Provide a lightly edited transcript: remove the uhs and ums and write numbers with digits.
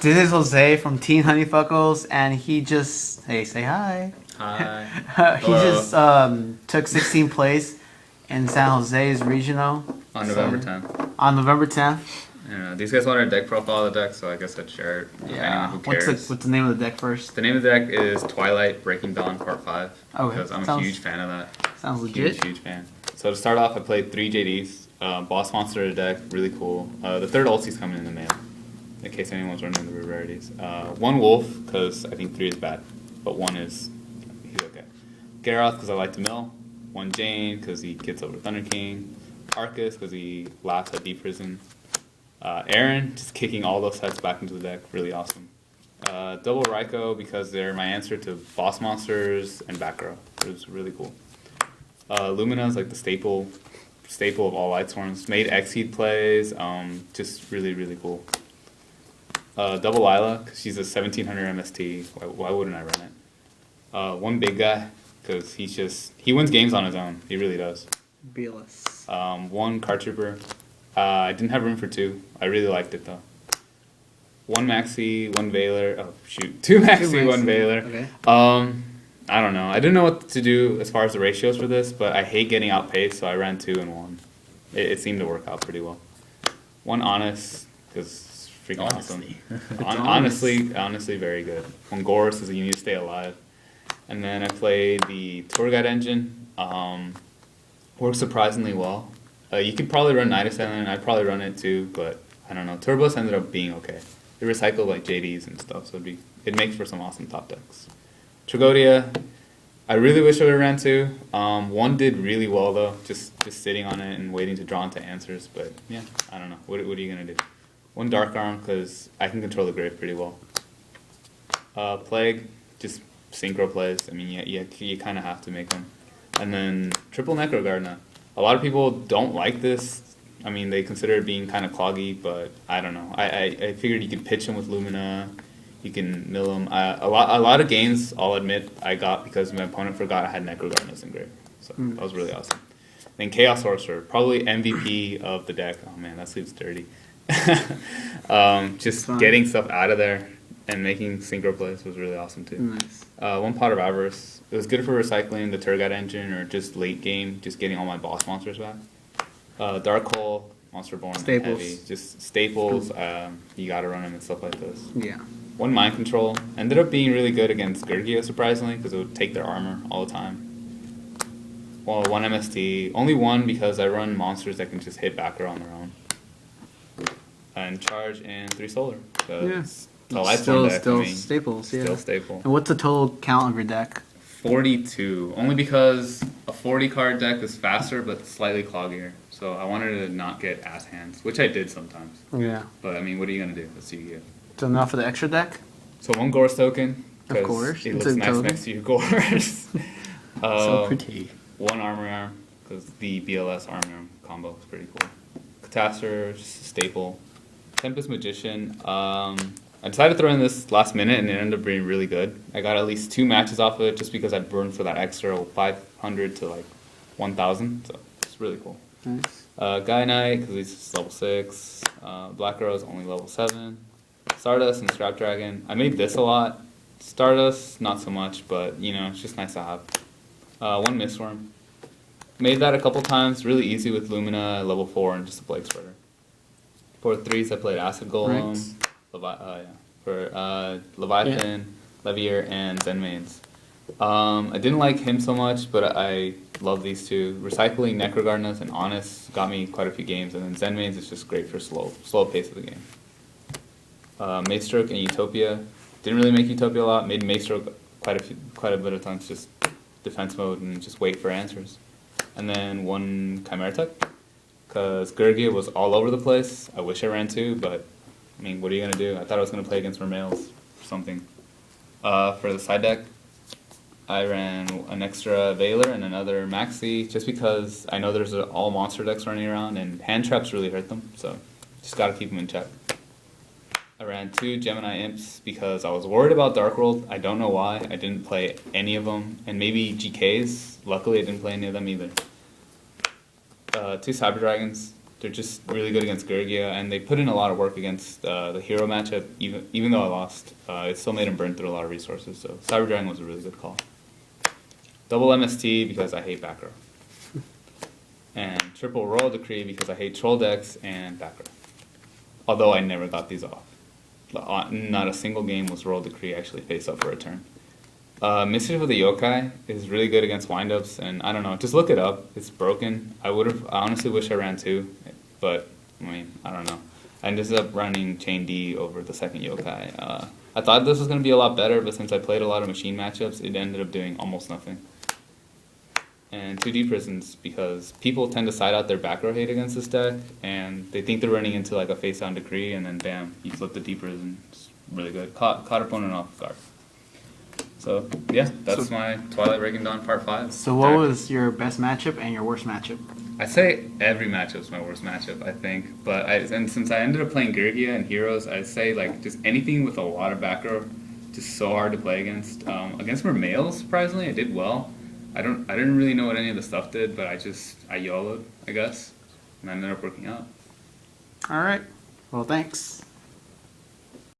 This is Jose from Teen Honeyfuckles, and he just say hi. Hi. He just took 16th place in San Jose's regional On November 10th. On November 10th. These guys wanted a deck profile of the deck, so I guess I'd share it. Yeah. Who cares? What's the name of the deck first? The name of the deck is Twilight Breaking Dawn Part 5. Okay. Because I'm a huge fan of that. Sounds legit. Huge fan. So to start off, I played 3 JDs. Boss Monster deck, really cool. The third ulti's coming in the mail, in case anyone's running the rarities. 1 Wolf, because I think 3 is bad, but 1 is, he's okay. Garroth, because I like to mill. 1 Jane, because he gets over Thunder King. Arcus, because he laughs at Deep Prison. Aaron, just kicking all those sets back into the deck, really awesome. Double Raikou, because they're my answer to Boss Monsters and back row. It was really cool. Lumina is like the staple of all Light Storms. Made Exceed plays, just really, really cool. Double Lila, because she's a 1700 MST. Why wouldn't I run it? 1 big guy, because he wins games on his own. He really does. BLS. 1 Card Trooper. I didn't have room for 2. I really liked it though. 1 Maxi, 1 Veiler. Oh shoot, 2 Maxi, 1 Veiler. Okay. I don't know. I didn't know what to do as far as the ratios for this, but I hate getting outpaced, so I ran 2 and 1. It seemed to work out pretty well. 1 Honest, because it's freaking awesome. Honestly, very good. 1 Gorse, because you need to stay alive. And then I played the Tour Guide engine. Works surprisingly well. You could probably run Night Assailant, I'd probably run it too, but I don't know. Turbos ended up being okay. They recycle like JDs and stuff, so it makes for some awesome top decks. Tragodia, I really wish I would have ran 2. 1 did really well though, just sitting on it and waiting to draw into answers, but yeah, I don't know. What are you going to do? 1 Dark Arm, because I can control the grave pretty well. Plague, just synchro plays. I mean, you kind of have to make them. And then triple Necro Gardener. A lot of people don't like this. I mean, they consider it being kind of cloggy, but I don't know. I figured you could pitch him with Lumina. You can mill him. A lot of games, I'll admit, I got because my opponent forgot I had Necro Gardeners in grave. So that was really awesome. Then Chaos Sorcerer, probably MVP of the deck. Oh man, that sleeve's dirty. Just getting stuff out of there and making synchro plays was really awesome too. Nice. 1 Pot of Avarice. It was good for recycling the Turgat engine or just late game, just getting all my boss monsters back. Dark Hole, Monster Born, Staples. Heavy. Just staples. You gotta run them and stuff like this. Yeah. 1 Mind Control. Ended up being really good against Gurgia, surprisingly, because it would take their armor all the time. Well, 1 MST. Only 1 because I run monsters that can just hit back row on their own. And Charge and 3 Solar. Yeah. The Light Storm deck, Still staples, yeah. Still staple. And what's the total count of your deck? 42. Only because a 40 card deck is faster but slightly cloggier. So I wanted to not get ass hands, which I did sometimes. Yeah. But I mean, what are you going to do? Let's see you get. So enough for the extra deck? So 1 Gorse token. Of course. It looks nice token next to your Gorse. So pretty. 1 Armor Arm, because the BLS Armor Arm combo is pretty cool. Catastor, just a staple. Tempest Magician. I decided to throw in this last minute and it ended up being really good. I got at least 2 matches off of it just because I burned for that extra 500 to like 1,000. So it's really cool. Nice. Guy Knight, because he's level 6. Black Rose, only level 7. Stardust and Scrap Dragon. I made this a lot. Stardust, not so much, but you know, it's just nice to have. 1 Mistworm. Made that a couple times, really easy with Lumina, level 4, and just a Plague Spreader. For 3s, I played Acid Golem. Right. For Leviathan, Levier, and Zen Mains. I didn't like him so much, but I love these 2. Recycling Necrogardenas and Honest got me quite a few games, and then Zen Mains is just great for slow pace of the game. Maestroke and Utopia. Didn't really make Utopia a lot. Made Maestroke quite a bit of times just defense mode and just wait for answers. And then 1 Chimera Tech, because Gurgia was all over the place. I wish I ran 2, but I mean, what are you going to do? I thought I was going to play against Mermails or something. For the side deck, I ran an extra Veiler and another Maxi, just because I know there's all monster decks running around, and hand traps really hurt them, so just got to keep them in check. I ran 2 Gemini Imps because I was worried about Dark World. I don't know why. I didn't play any of them, and maybe GKs. Luckily, I didn't play any of them either. 2 Cyber Dragons. They're just really good against Gergia, and they put in a lot of work against the hero matchup. Even though I lost, it still made him burn through a lot of resources. So Cyber Dragon was a really good call. Double MST because I hate back row. And triple Royal Decree because I hate troll decks and back row. Although I never got these off. Not a single game was Royal Decree actually face up for a turn. Mischief of the Yokai is really good against windups, and I don't know, just look it up. It's broken. I honestly wish I ran 2, but I mean, I don't know. I ended up running Chain D over the second Yokai. I thought this was going to be a lot better, but since I played a lot of machine matchups, it ended up doing almost nothing. And 2D Prisons, because people tend to side out their back row hate against this deck, and they think they're running into like a face down Decree, and then bam, you flip the D Prison. It's really good. Caught opponent off guard. So yeah, that's my Twilight Breaking Dawn Part 5. So what was your best matchup and your worst matchup? I'd say every matchup's my worst matchup, I think. But and since I ended up playing Gergia and Heroes, I'd say like just anything with a lot of back row, just so hard to play against. Against Mermails, surprisingly, I did well. I didn't really know what any of the stuff did, but I YOLO'd, I guess, and I ended up working out. All right. Well, thanks.